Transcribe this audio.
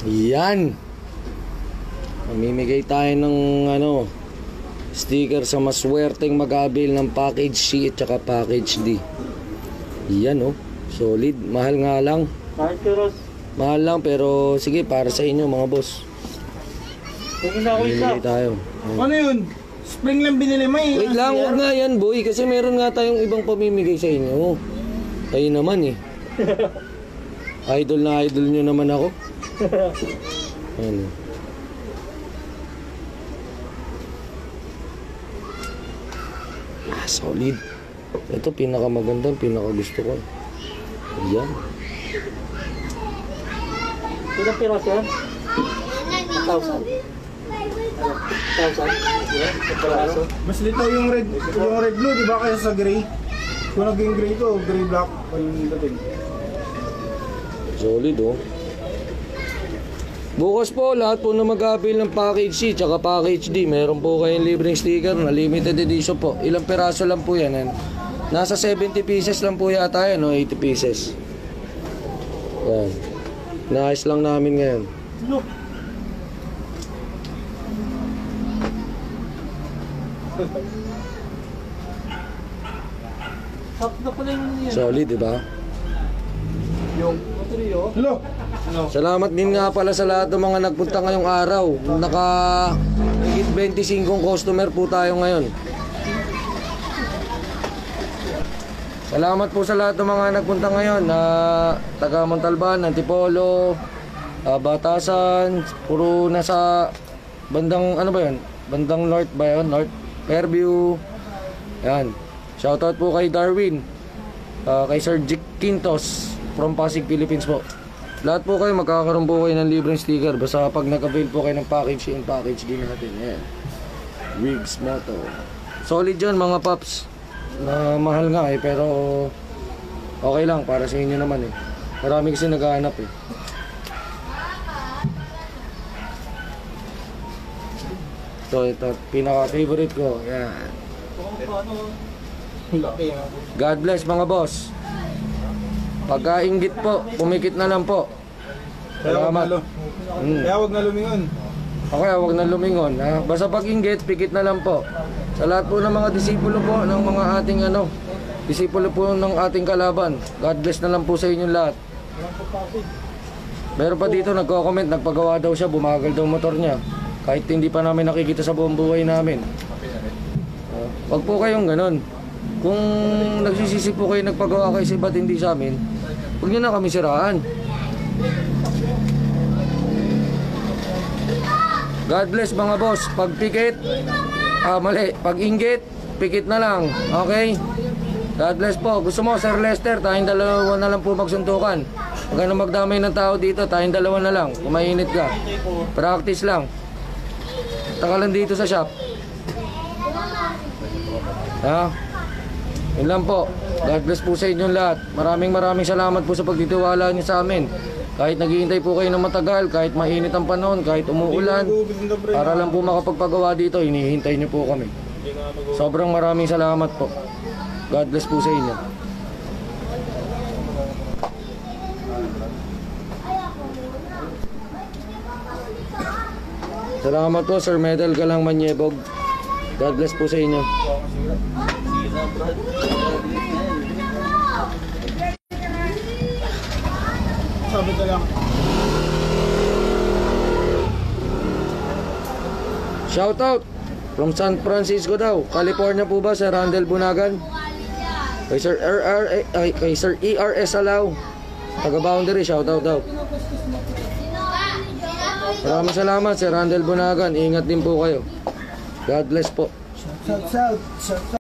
Yan. Mamimigay tayo ng sticker sa maswerteng mag-avail ng package C at saka package D. Yan solid. Mahal nga lang. Mahal lang pero sige, para sa inyo mga boss. Mamimigay tayo. Ano yun? Spring lang binili mo eh. Wait lang, huwag nga yan boy. Kasi meron nga tayong ibang pamimigay sa inyo. Kayo naman Idol na idol nyo naman ako. Ano? Solid. Ito pinakamaganda, pinakagusto ko. Ayan. Ilang piras yan? 1,000. 1,000? Mas lito yung red blue, di ba kaya sa gray? Kung naging gray to, gray black yung dating. Solid Bukas po, lahat po na mag-avail ng package C tsaka package D, meron po kayong libreng sticker na limited edition po. Ilang peraso lang po yan. Nasa 70 pieces lang po yata yan, 80 pieces. Yan. Naayos lang namin ngayon. Look. Solid, diba? Yung trio. Hello. Salamat din nga pala sa lahat ng mga nagpunta ngayong araw. Higit 25 customer po tayo ngayon. Salamat po sa lahat ng mga nagpunta ngayon na taga Montalban, Antipolo, Batasan, puro nasa bandang bandang north ba yun? North Fairview. Yan. Shoutout po kay Darwin, kay Sir Jick Quintos from Pasig, Philippines po. Lahat po kayo magkakaroon po kayo ng libreng sticker basta pag nag-avail po kayo ng package and package din natin. Ayan. Wigs Moto. Solid yun mga paps. Na mahal nga pero okay lang para sa inyo naman Marami kasi naghahanap So ito, pinaka-favorite ko. Ayan. God bless mga boss. Pagka-inggit po, pumikit na lang po. Salamat. Kaya wag na lumingon. Okay, wag na lumingon. Basta pag-inggit, pikit na lang po. Sa lahat po ng mga disipulo po, ng mga ating disipulo po ng ating kalaban. God bless na lang po sa inyong lahat. Meron pa dito nagko-comment, nagpagawa daw siya, bumagal daw motor niya. Kahit hindi pa namin nakikita sa buong buhay namin. Wag po kayong ganun. Kung nagsisisi po kayo, nagpagawa kayo sa iba't hindi sa amin, huwag nyo na kami siraan. God bless mga boss. Pag pikit, pag inggit, pikit na lang. Okay? God bless po. Gusto mo, Sir Lester, tayong dalawa na lang po magsuntukan. Huwag na magdamay ng tao dito, tayong dalawa na lang. Kung mainit ka, practice lang. Taka lang dito sa shop. Yun lang po. God bless po sa inyong lahat. Maraming salamat po sa pagtitiwala niyo sa amin. Kahit naghihintay po kayo ng matagal, kahit mainit ang panahon, kahit umuulan, para lang po makapagpagawa dito, hinihintay niyo po kami. Sobrang maraming salamat po. God bless po sa inyo. Salamat po Sir Medal Galang Manyebog. God bless po sa inyo. Sabi ko lang. Shout out from San Francisco daw, California po ba, Sir Randel Bunagan? Kay Sir ERS Alaw, taga Boundary, shout out daw. Maraming salamat Sir Randel Bunagan. Ingat din po kayo. God bless po. Shout out.